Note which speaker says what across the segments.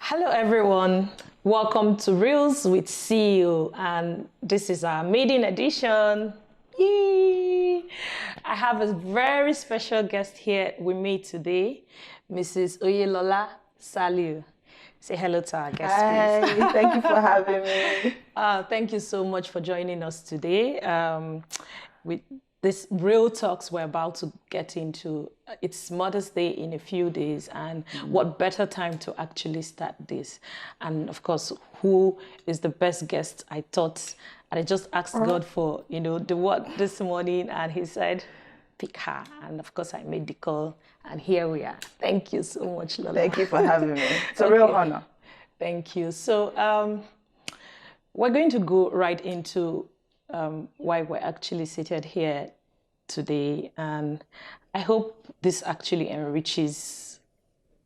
Speaker 1: Hello everyone, welcome to Reels with CEO, and this is our maiden edition. Yay! I have a very special guest here with me today, Mrs. Oyelola Saliu. Say hello to our guest, please.
Speaker 2: Hi, thank you for having me.
Speaker 1: Thank you so much for joining us today. With this real talks we're about to get into, it's Mother's Day in a few days, and what better time to actually start this? And of course, who is the best guest? I thought, and I just asked God for, the word this morning, and He said, pick her. And of course, I made the call, and here we are. Thank you so much, Lola.
Speaker 2: Thank you for having me. It's a real honor.
Speaker 1: Thank you. So we're going to go right into why we're actually seated here today, and I hope this actually enriches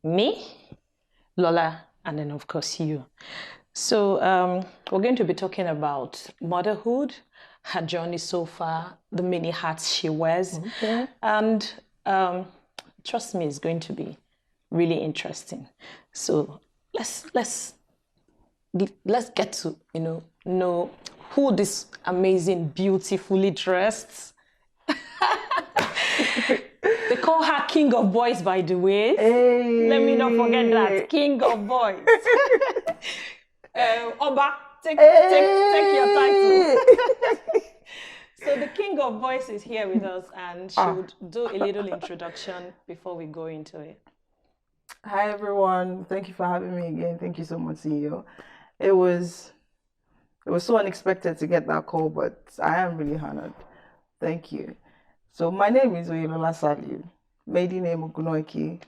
Speaker 1: me, Lola, and then of course you. So we're going to be talking about motherhood, her journey so far, the many hats she wears, and trust me, it's going to be really interesting. So let's get to know who this amazing, beautifully dressed. They call her King of Boys, by the way.
Speaker 2: Hey.
Speaker 1: Let me not forget that. King of Boys. Oba, take your title. So the King of Boys is here with us, and she would do a little introduction before we go into it.
Speaker 2: Hi everyone, thank you for having me again. Thank you so much, CEO. It was so unexpected to get that call, but I am really honored. Thank you. So my name is Oyelola Saliu, maiden name Ogunoiki,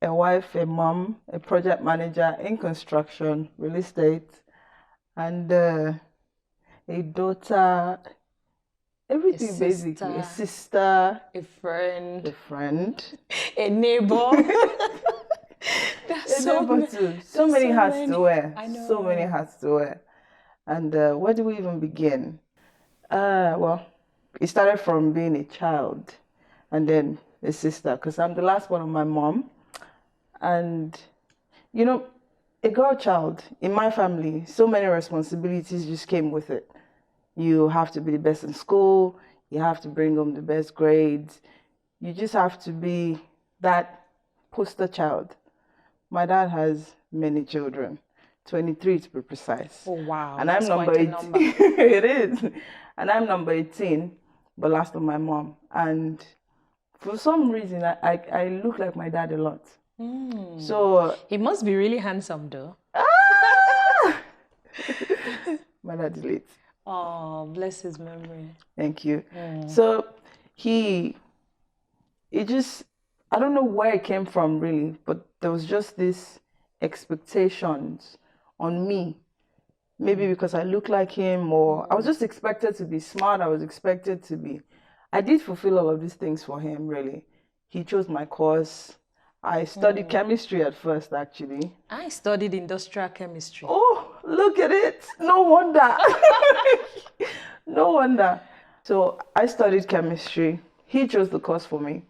Speaker 2: a wife, a mom, a project manager in construction, real estate, and a daughter, everything basically, a sister,
Speaker 1: a friend,
Speaker 2: a
Speaker 1: neighbor.
Speaker 2: So many hats to wear.
Speaker 1: I know.
Speaker 2: So many hats to wear. And where do we even begin? Well, it started from being a child and then a sister, because I'm the last one of my mom. And, a girl child in my family, so many responsibilities just came with it. You have to be the best in school. You have to bring home the best grades. You just have to be that poster child. My dad has many children, 23 to be precise.
Speaker 1: Oh, wow.
Speaker 2: And I'm number 18. It is. And I'm number 18, but last of my mom. And for some reason, I look like my dad a lot. So
Speaker 1: he must be really handsome, though.
Speaker 2: My dad is late.
Speaker 1: Oh, bless his memory.
Speaker 2: Thank you. So I don't know where it came from really, but there was just this expectations on me. Maybe because I look like him, or I was just expected to be smart. I did fulfill all of these things for him, really. He chose my course. I studied chemistry at first, actually.
Speaker 1: I studied industrial chemistry.
Speaker 2: Oh, look at it. No wonder. No wonder. So I studied chemistry. He chose the course for me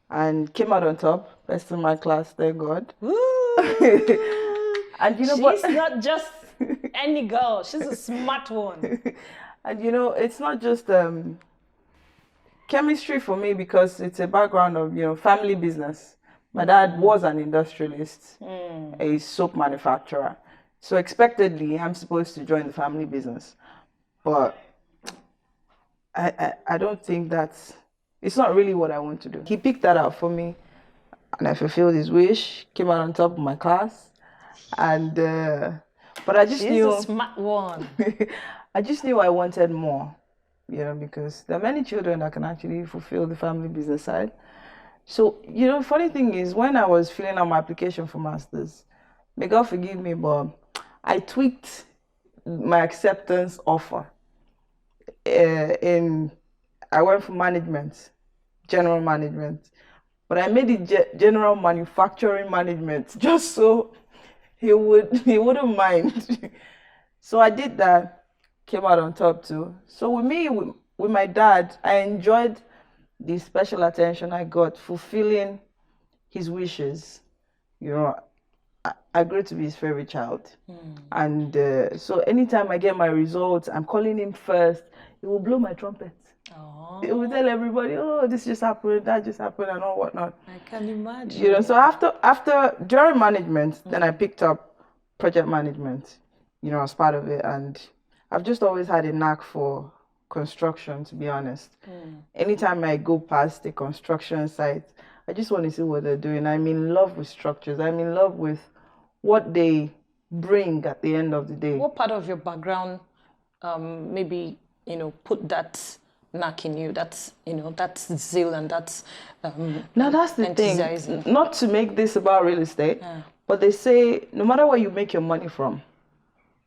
Speaker 2: and came out on top, best in my class, thank God. And
Speaker 1: she's not just any girl, she's a smart one.
Speaker 2: And it's not just chemistry for me, because it's a background of family business. My dad was an industrialist, a soap manufacturer. So expectedly, I'm supposed to join the family business. But I don't think it's not really what I want to do. He picked that out for me, and I fulfilled his wish, came out on top of my class. And but I just knew
Speaker 1: a smart one.
Speaker 2: I just knew I wanted more, because there are many children that can actually fulfill the family business side. So, funny thing is, when I was filling out my application for masters, may God forgive me, but I tweaked my acceptance offer. I went for management, general management, but I made it general manufacturing management, just so he wouldn't mind. So I did that, came out on top too. So with my dad, I enjoyed the special attention I got, fulfilling his wishes. I grew to be his favorite child. And so anytime I get my results, I'm calling him first. He will blow my trumpet.
Speaker 1: Oh,
Speaker 2: He will tell everybody, oh, this just happened, that just happened, and all whatnot.
Speaker 1: I can imagine.
Speaker 2: You know, so during management, then I picked up project management, you know, as part of it. And I've just always had a knack for construction, to be honest. Anytime I go past a construction site, I just want to see what they're doing. I'm in love with structures. I'm in love with what they bring at the end of the day.
Speaker 1: What part of your background maybe, you know, put that knack in you, that's, you know, that's zeal and that's
Speaker 2: now that's the thing, not to make this about real estate, but they say no matter where you make your money from,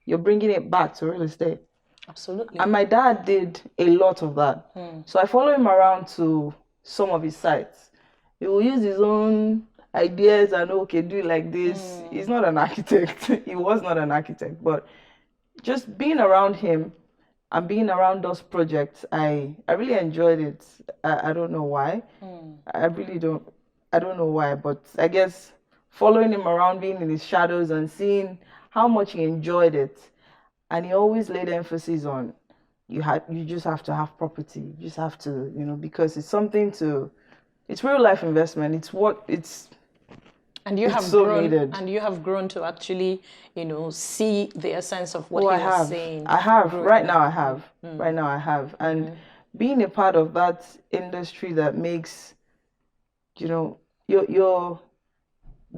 Speaker 2: you're bringing it back to real estate.
Speaker 1: Absolutely.
Speaker 2: And my dad did a lot of that. So I follow him around to some of his sites. He will use his own ideas and, okay, do it like this. He's not an architect. He was not an architect, but just being around him and being around those projects, I really enjoyed it. I don't know why. I don't know why, but I guess following him around, being in his shadows and seeing how much he enjoyed it. And he always laid emphasis on you just have to have property. You just have to, you know, because it's something to, it's real life investment.
Speaker 1: And you have grown, needed. And you have grown to actually, you know, see the essence of what he was saying.
Speaker 2: I have. Right now I have. Right now I have. And being a part of that industry that makes, you know, your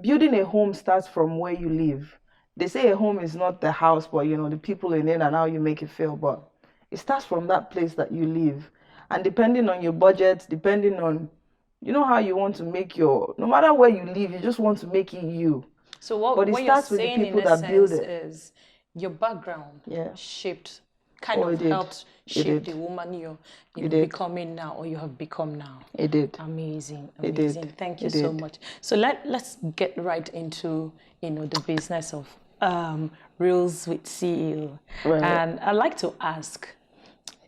Speaker 2: building a home starts from where you live. They say a home is not the house, but, you know, the people in it and how you make it feel. But it starts from that place that you live. And depending on your budget, depending on, you know, how you want to make no matter where you live, you just want to make it you.
Speaker 1: So what you're saying in essence is your background shaped, helped shape the woman you're becoming now, or you have become now.
Speaker 2: It did.
Speaker 1: Amazing. Thank you so much. So let's get right into, you know, the business of Reels with CEO. Right. And I'd like to ask,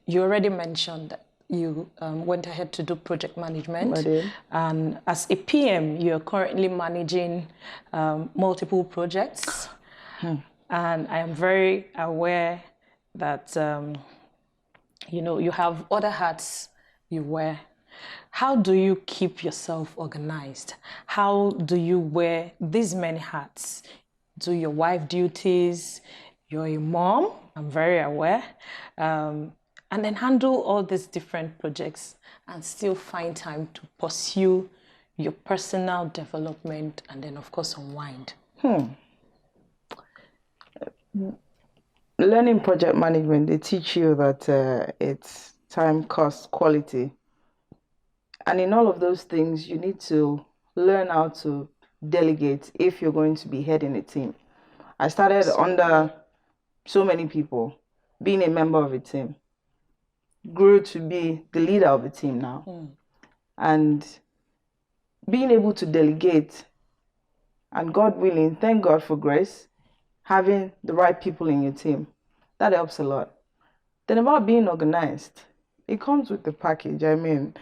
Speaker 1: you already mentioned that you went ahead to do project management.
Speaker 2: I did.
Speaker 1: And as a PM, you're currently managing multiple projects. And I am very aware that, you know, you have other hats you wear. How do you keep yourself organized? How do you wear these many hats? Do your wife duties, you're a mom, I'm very aware, and then handle all these different projects and still find time to pursue your personal development and then, of course, unwind.
Speaker 2: Learning project management, they teach you that it's time, cost, quality. And in all of those things, you need to learn how to delegate if you're going to be heading a team. I started under so many people, being a member of a team. Grew to be the leader of the team now. And being able to delegate, and God willing, thank God for grace, having the right people in your team, that helps a lot. Then about being organized, it comes with the package. I mean,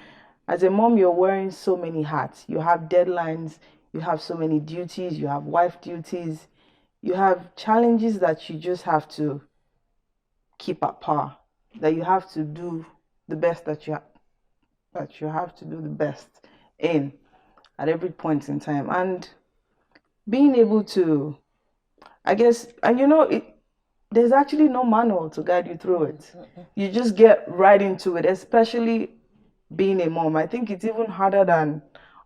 Speaker 2: as a mom, you're wearing so many hats. You have deadlines, you have so many duties, you have wife duties, you have challenges that you just have to keep at par, that you have to do the best that you have to do the best in at every point in time. And being able to, I guess, and you know, there's actually no manual to guide you through it. You just get right into it, especially being a mom. I think it's even harder than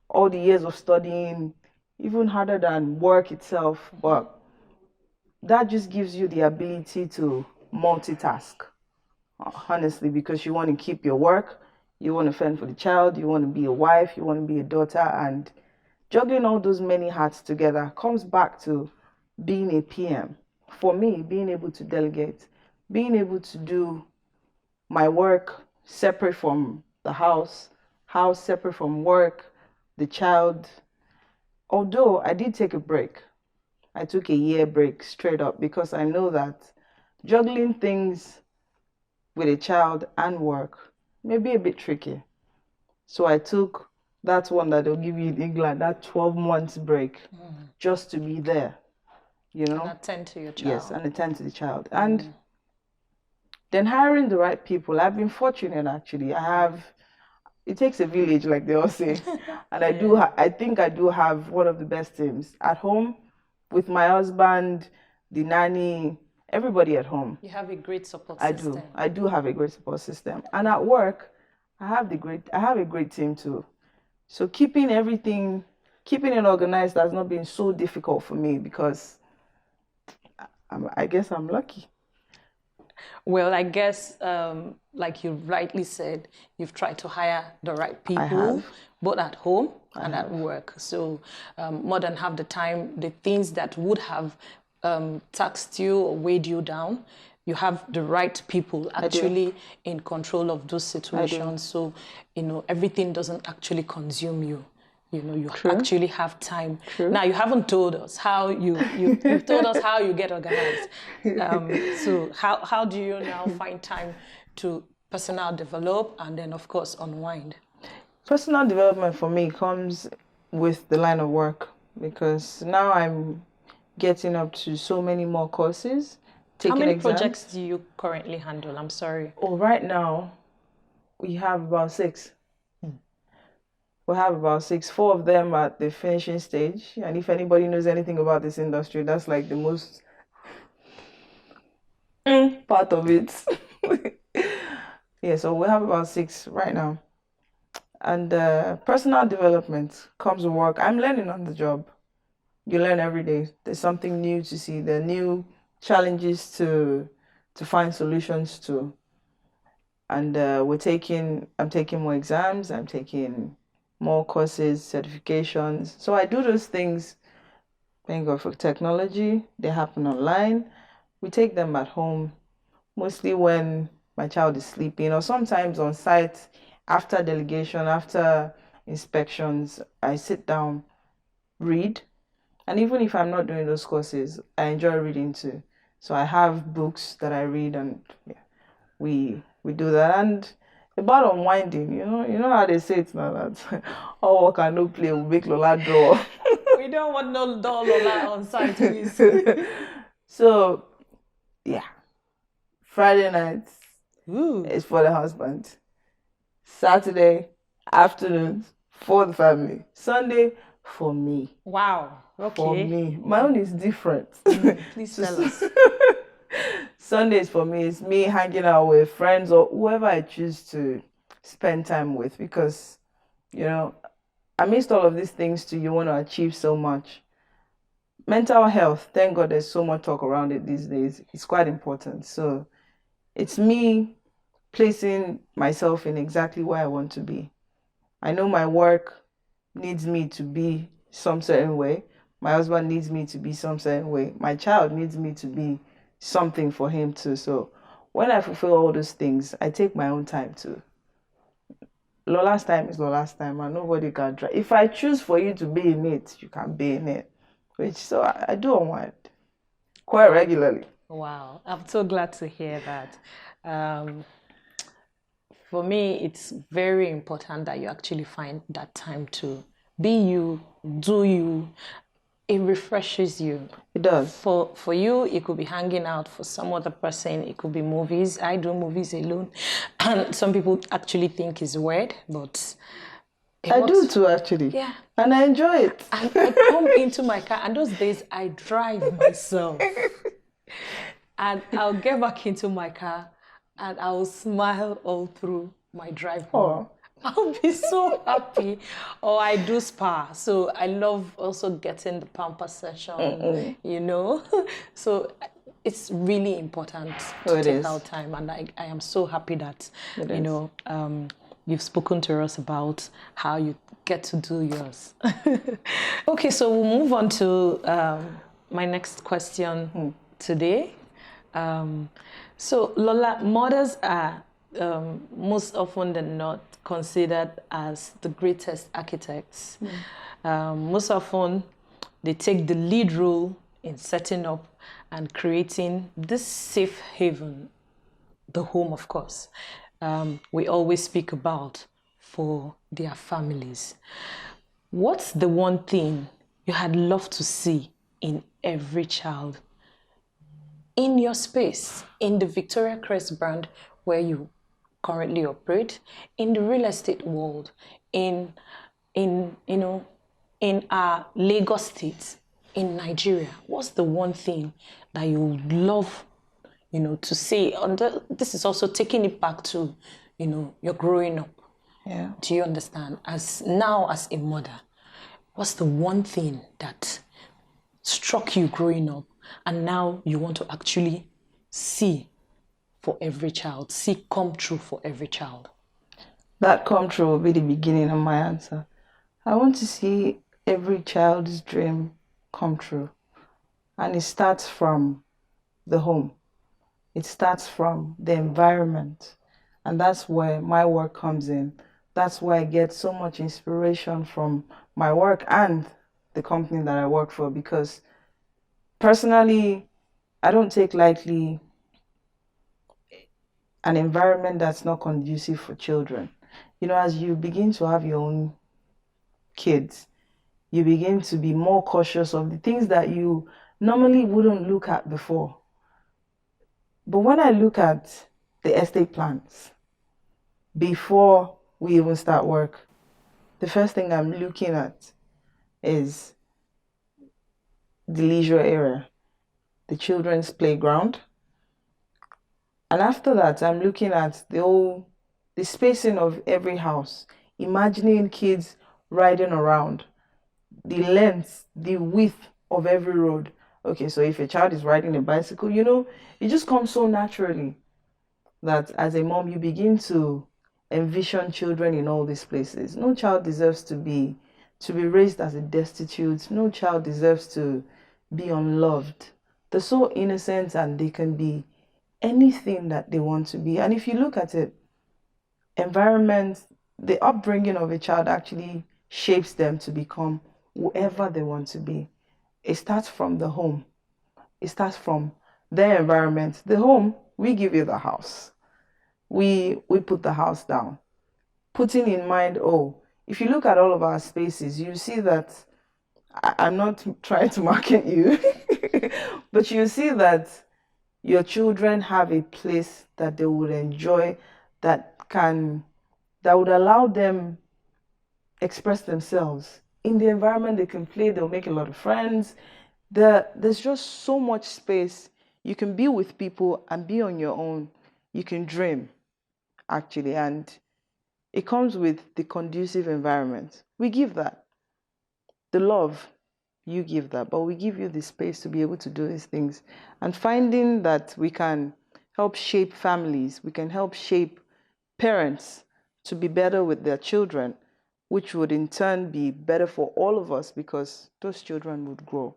Speaker 2: all the years of studying, even harder than work itself. But that just gives you the ability to multitask, honestly, because you want to keep your work, you want to fend for the child, you want to be a wife, you want to be a daughter, and juggling all those many hats together comes back to being a PM. For me, being able to delegate, being able to do my work separate from the house separate from work, the child. Although I did take a break, I took a year break straight up because I know that juggling things with a child and work may be a bit tricky. So I took that one that they'll give you in England, that 12 months break, just to be there you know.
Speaker 1: And attend to your child.
Speaker 2: Yes, and attend to the child. And then hiring the right people. I've been fortunate, actually. It takes a village, like they all say. And I think I do have one of the best teams at home with my husband, the nanny, everybody at home.
Speaker 1: You have a great support system.
Speaker 2: I do have a great support system. And at work, I have a great team too. So keeping it organized has not been so difficult for me because I guess I'm lucky.
Speaker 1: Well, I guess, like you rightly said, you've tried to hire the right people, both at home and at work. So more than half the time, the things that would have taxed you or weighed you down, you have the right people actually in control of those situations. So, everything doesn't actually consume you. You actually have time. Now, you haven't told us how you've told us how you get organized. So how do you now find time to personal develop and then, of course, unwind?
Speaker 2: Personal development for me comes with the line of work because now I'm getting up to so many more courses, taking
Speaker 1: How many
Speaker 2: exams.
Speaker 1: projects do you currently handle? I'm sorry.
Speaker 2: Oh, right now, we have about 6. We have about 6, 4 of them at the finishing stage. And if anybody knows anything about this industry, that's like the most part of it. Yeah, so we have about 6 right now. And personal development comes with work. I'm learning on the job. You learn every day. There's something new to see. There are new challenges to find solutions to. And I'm taking more exams. I'm taking more courses, certifications. So I do those things. Thank God for technology. They happen online. We take them at home, mostly when my child is sleeping or sometimes on site after delegation, after inspections. I sit down, read. And even if I'm not doing those courses, I enjoy reading too. So I have books that I read and we do that. And about unwinding, you know how they say it now that all work and no play will make Lola draw.
Speaker 1: We don't want no dull Lola on site, please.
Speaker 2: So, yeah. Friday nights is for the husband. Saturday afternoons for the family. Sunday for me.
Speaker 1: Wow. Okay.
Speaker 2: For me. My own is different.
Speaker 1: Please tell us.
Speaker 2: Sundays for me is me hanging out with friends or whoever I choose to spend time with because, amidst all of these things too, you want to achieve so much. Mental health, thank God there's so much talk around it these days. It's quite important. So it's me placing myself in exactly where I want to be. I know my work needs me to be some certain way. My husband needs me to be some certain way. My child needs me to be something for him too. So when I fulfill all those things, I take my own time too. Lola's time is Lola's time and nobody can try. If I choose for you to be in it, you can be in it. So I do unwind quite regularly.
Speaker 1: Wow, I'm so glad to hear that. For me, it's very important that you actually find that time to be you, do you. It refreshes you.
Speaker 2: It does.
Speaker 1: For you, it could be hanging out. For some other person, it could be movies. I do movies alone. And some people actually think it's weird, but
Speaker 2: I do too, actually.
Speaker 1: Yeah.
Speaker 2: And I enjoy it.
Speaker 1: I come into my car, and those days I drive myself. And I'll get back into my car, and I'll smile all through my drive home. I'll be so happy. Or I do spa. So I love also getting the pamper session, So it's really important to take out time. And I am so happy that, you've spoken to us about how you get to do yours. Okay, so we'll move on to my next question today. So Lola, mothers are most often than not considered as the greatest architects. Most often, they take the lead role in setting up and creating this safe haven, the home, of course, we always speak about for their families. What's the one thing you had loved to see in every child in your space, in the Victoria Crest brand where you currently operate, in the real estate world, in in our Lagos state, in Nigeria? What's the one thing that you would love, to say? This is also taking it back to, you're growing up.
Speaker 2: Yeah.
Speaker 1: Do you understand? As a mother, what's the one thing that struck you growing up and now you want to actually see for every child, see come true for every child?
Speaker 2: That come true will be the beginning of my answer. I want to see every child's dream come true. And it starts from the home. It starts from the environment. And that's where my work comes in. That's where I get so much inspiration from my work and the company that I work for, because personally, I don't take lightly an environment that's not conducive for children. As you begin to have your own kids, you begin to be more cautious of the things that you normally wouldn't look at before. But when I look at the estate plans before we even start work, the first thing I'm looking at is the leisure area, the children's playground. And after that, I'm looking at the spacing of every house, imagining kids riding around, the length, the width of every road. Okay, so if a child is riding a bicycle, it just comes so naturally that as a mom, you begin to envision children in all these places. No child deserves to be raised as a destitute. No child deserves to be unloved. They're so innocent and they can be anything that they want to be. And if you look at it, environment, the upbringing of a child actually shapes them to become whoever they want to be. It starts from the home. It starts from their environment. The home, we give you the house. We put the house down. Putting in mind, if you look at all of our spaces, you see that I'm not trying to market you, but you see that your children have a place that they would enjoy, that would allow them express themselves. In the environment they can play, they'll make a lot of friends. There's just so much space. You can be with people and be on your own. You can dream, actually, and it comes with the conducive environment. We give that. The love, you give that, but we give you the space to be able to do these things. And finding that we can help shape families, we can help shape parents to be better with their children, which would in turn be better for all of us, because those children would grow.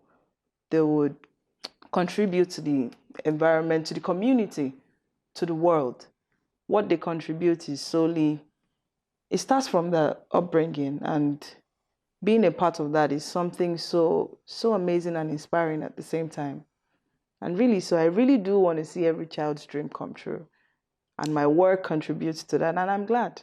Speaker 2: They would contribute to the environment, to the community, to the world. What they contribute is solely, it starts from the upbringing, and being a part of that is something so amazing and inspiring at the same time. And really, so I really do want to see every child's dream come true. And my work contributes to that, and I'm glad.